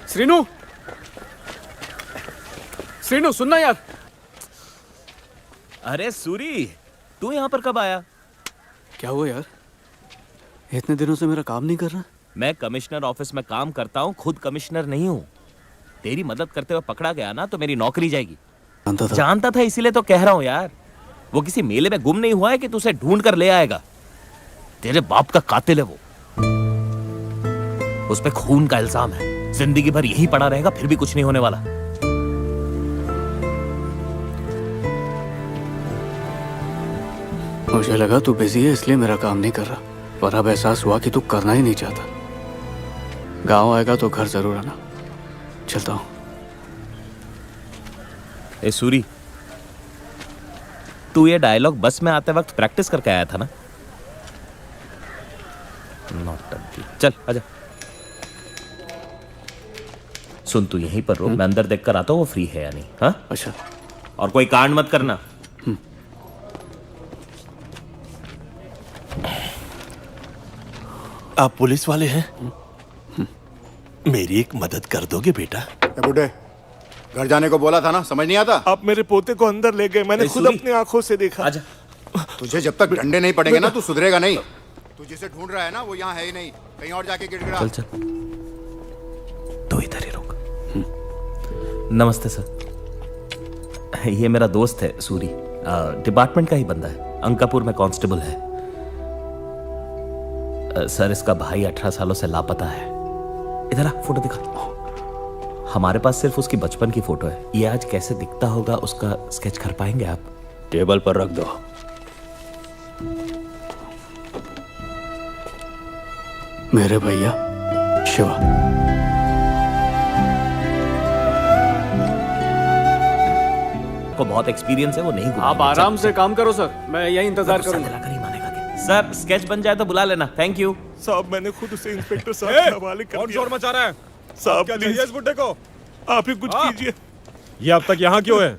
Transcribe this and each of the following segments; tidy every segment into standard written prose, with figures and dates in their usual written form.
श्रीनु, श्रीनु सुनना यार। अरे सूरी, तू यहाँ पर कब आया? क्या हुआ यार, इतने दिनों से मेरा काम नहीं कर रहा? मैं कमिश्नर ऑफिस में काम करता हूँ, खुद कमिश्नर नहीं हूँ। तेरी मदद करते हुए पकड़ा गया ना तो मेरी नौकरी जाएगी। जानता था इसीलिए तो कह रहा हूँ यार। वो किसी मेले में गुम नहीं हुआ है कि तू उसे ढूंढ कर ले आएगा। तेरे बाप का कातिल है वो। उस पे खून का इल्जाम है। जिंदगी भर यही पड़ा रहेगा, फिर भी कुछ नहीं होने वाला। मुझे लगा तू बिजी है इसलिए मेरा काम नहीं कर रहा, पर अब एहसास हुआ कि तू करना ही नहीं चाहता। गांव आएगा तो घर जरूर आना। चलता हूँ। ए सूरी, तू ये डायलॉग बस में आते वक्त प्रैक्टिस करके आया था ना? नौटंकी। चल आजा। सुन, तू यहीं पर रुक, मैं अंदर देख कर आता हूँ वो फ्री है या नहीं। हाँ अच्छा। और कोई कांड मत करना। आप पुलिस वाले हैं? मेरी एक मदद कर दोगे बेटा? बुढ़े, घर जाने को बोला था ना, समझ नहीं आता? आप मेरे पोते को अंदर ले गए, मैंने खुद अपनी आंखों से देखा। आजा। तुझे जब तक डंडे नहीं पड़ेंगे ना तू सुधरेगा नहीं। तू जिसे ढूंढ रहा है ना वो यहाँ है ही नहीं, कहीं और जाके गिड़गिड़ा। चल चल, तू इधर ही रुक। नमस्ते सर, ये मेरा दोस्त है सूरी, डिपार्टमेंट का ही बंदा है। अंकापुर में कांस्टेबल है। सर, इसका भाई 18 सालों से लापता है। इधर आ, फोटो दिखा। हमारे पास सिर्फ उसकी बचपन की फोटो है। ये आज कैसे दिखता होगा उसका स्केच कर पाएंगे आप? टेबल पर रख दो। मेरे भैया शिवा। को बहुत एक्सपीरियंस है, वो नहीं घुमाएगा। आप आराम से काम करो सर, मैं यही इंतजार करूंगा। सर, स्केच बन जाए तो बुला लेना। Thank you. साहब, मैंने खुद उसे इंस्पेक्टर साहब के हवाले कर दिया। शोर मचा रहा है साहब, क्या प्लीज चाहिए इस बुड्ढे को? आप ही कुछ कीजिए। ये अब तक यहाँ क्यों है?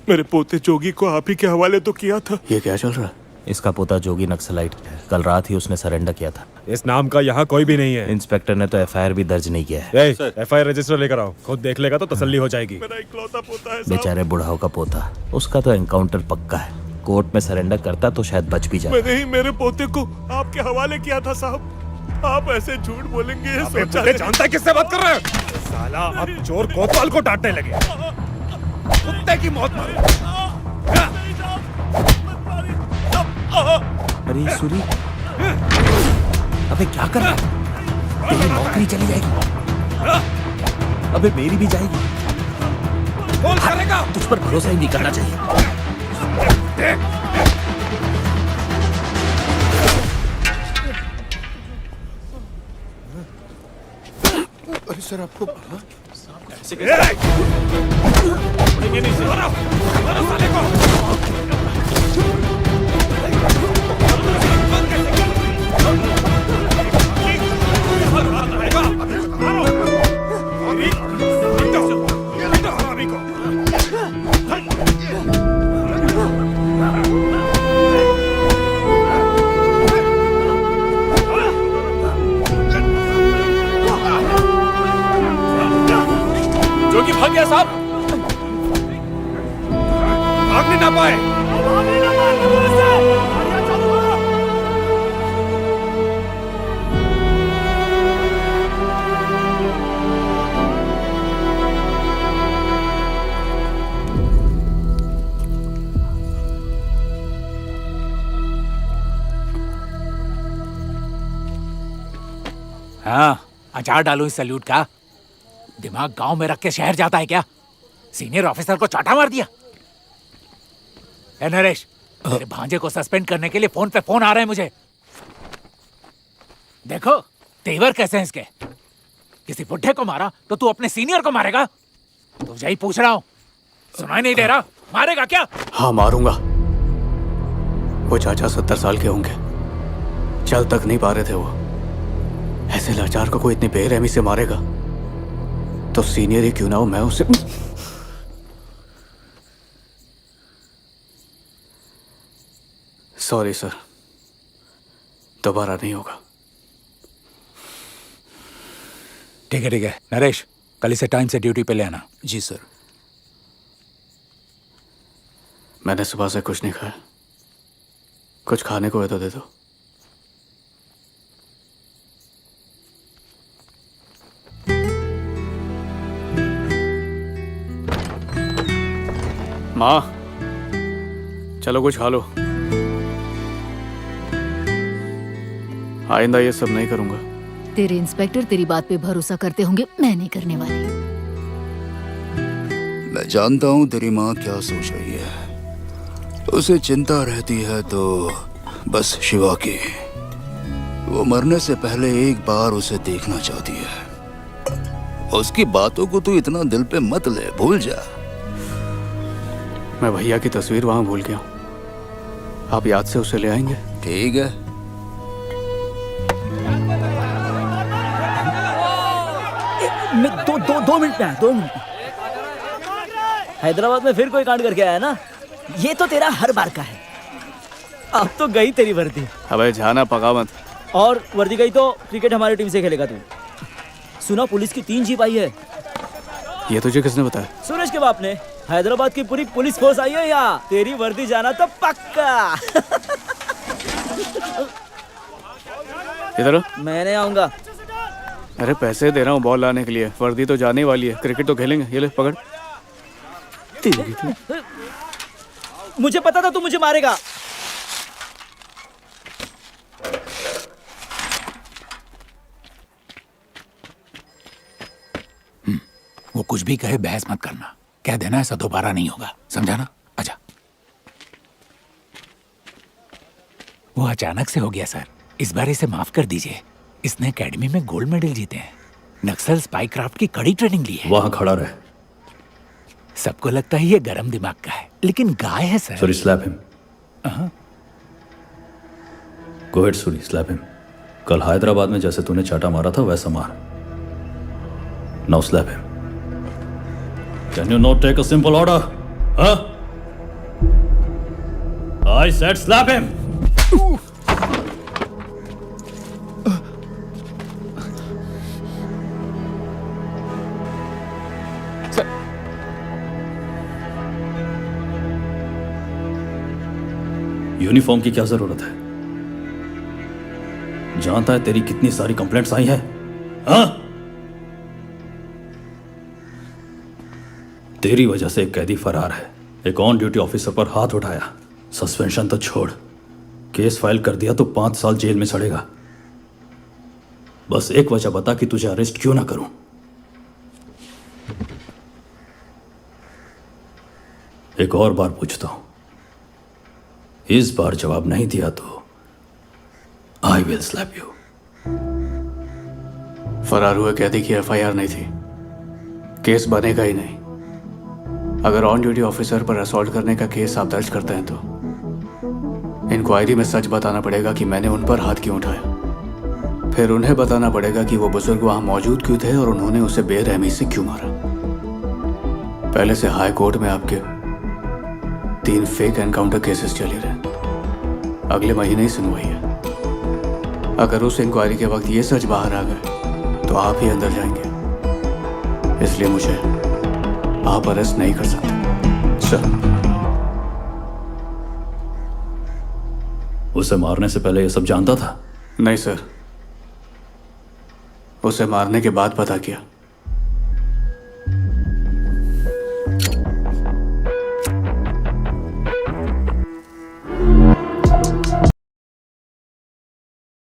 मेरे पोते जोगी को आप ही के हवाले तो किया था। ये क्या चल रहा है? इसका पोता जोगी नक्सलाइट है। कल रात ही उसने सरेंडर किया था। इस नाम का यहाँ कोई भी नहीं है। इंस्पेक्टर ने तो एफआईआर भी दर्ज नहीं किया है। एफआईआर रजिस्टर लेकर आओ, खुद देख लेगा तो तसल्ली हो जाएगी। मेरा इकलौता पोता है साहब। बेचारे बुढ़ाओ का पोता, उसका तो एनकाउंटर पक्का है। कोर्ट में सरेंडर करता तो शायद बच भी जाए। मैंने ही मेरे पोते को आपके हवाले किया था साहब। आप ऐसे झूठ बोलेंगे ये सोचा बुड्ढे जानता है किससे बात कर रहा है? साला अब चोर कोतवाल को डांटने लगे। कुत्ते की मौत मारो। अरे सूरी, अबे क्या कर रहा है? तेरी नौकरी चली जाएगी। अबे मेरी भी जाएगी। कौन करेगा? तुझ पर भरोसा ही नहीं करना चाहिए। अरे सर आपको जोगी भाग गया साहब, भाग नहीं ना पाए। हाँ, अचार डालो इस सैल्यूट का। दिमाग गांव में रख के शहर जाता है क्या? सीनियर ऑफिसर को चाटा मार दिया। ए नरेश, मेरे भांजे को सस्पेंड करने के लिए फोन पे फोन आ रहे हैं मुझे। देखो तेवर कैसे हैं इसके। किसी बुढ़े को मारा तो तू अपने सीनियर को मारेगा? तुझे ही पूछ रहा हूँ, सुनाई नहीं दे रहा? मारेगा क्या? हाँ मारूंगा। वो चाचा 70 साल के होंगे, चल तक नहीं पा रहे थे वो। ऐसे लाचार को कोई इतनी बेरहमी से मारेगा तो सीनियर ही क्यों ना हो, मैं उसे। सॉरी सर, दोबारा नहीं होगा। ठीक है नरेश, कल इसे टाइम से ड्यूटी पे ले आना। जी सर। मैंने सुबह से कुछ नहीं खाया, कुछ खाने को है तो दे दो। माँ, चलो कुछ खा लो। आइंदा ये सब नहीं करूंगा। तेरे इंस्पेक्टर तेरी बात पे भरोसा करते होंगे, मैं नहीं करने वाली। मैं जानता हूँ तेरी माँ क्या सोच रही है। उसे चिंता रहती है तो बस शिवा की। वो मरने से पहले एक बार उसे देखना चाहती है। उसकी बातों को तू इतना दिल पे मत ले, भूल जा। मैं भैया की तस्वीर वहां भूल गया हूँ, आप याद से उसे ले आएंगे? ठीक है। दो मिनट में आया, 2 मिनट में। हैदराबाद में फिर कोई कांड करके आया ना? ये तो तेरा हर बार का है। अब तो गई तेरी वर्दी। अबे जाना पका मत। और वर्दी गई तो क्रिकेट हमारी टीम से खेलेगा तू। सुना पुलिस की 3 जीप आई है। ये तुझे किसने बताया? सुरेश के बाप ने। हैदराबाद की पूरी पुलिस फोर्स आई है यहाँ। तेरी वर्दी जाना तो पक्का। इधर आ। मैं नहीं आऊंगा। अरे पैसे दे रहा हूँ बॉल लाने के लिए, वर्दी तो जाने वाली है, क्रिकेट तो खेलेंगे। ये ले पकड़। तेरी तो। मुझे पता था तू मुझे मारेगा। वो कुछ भी कहे बहस मत करना, कह देना ऐसा दोबारा नहीं होगा, समझा ना? आजा। वो अचानक से हो गया सर, इस बार इसे माफ कर दीजिए। इसने एकेडमी में गोल्ड मेडल जीते हैं, नक्सल स्पाई क्राफ्ट की कड़ी ट्रेनिंग ली है। वहां खड़ा रहे। सबको लगता है ये गरम दिमाग का है, लेकिन गाय है sir. Sorry, slap him. Go ahead, Suri, slap him. कल हैदराबाद में जैसे तूने चाटा मारा था वैसा मार। Now slap him. Can you not take a simple order? Huh? I said slap him. Uniform की क्या जरूरत है? जानता है तेरी कितनी सारी कंप्लेंट्स आई हैं? हाँ? तेरी वजह से एक कैदी फरार है, एक ऑन ड्यूटी ऑफिसर पर हाथ उठाया, सस्पेंशन तो छोड़, केस फाइल कर दिया तो 5 साल जेल में सड़ेगा। बस एक वजह बता कि तुझे अरेस्ट क्यों ना करूं। एक और बार पूछता हूं, इस बार जवाब नहीं दिया तो आई विल स्लैप यू। फरार हुए कैदी की एफआईआर नहीं थी, केस बनेगा ही नहीं। अगर ऑन ड्यूटी ऑफिसर पर असॉल्ट करने का केस आप दर्ज करते हैं तो इंक्वायरी में सच बताना पड़ेगा कि मैंने उन पर हाथ क्यों उठाया। फिर उन्हें बताना पड़ेगा कि वो बुजुर्ग वहां मौजूद क्यों थे और उन्होंने उसे बेरहमी से क्यों मारा। पहले से हाई कोर्ट में आपके 3 फेक एनकाउंटर केसेस चले रहे, अगले महीने ही सुनवाई है। अगर उस इंक्वायरी के वक्त ये सच बाहर आ गए तो आप ही अंदर जाएंगे, इसलिए मुझे आप अरेस्ट नहीं कर सकते सर। उसे मारने से पहले ये सब जानता था? नहीं सर, उसे मारने के बाद पता किया।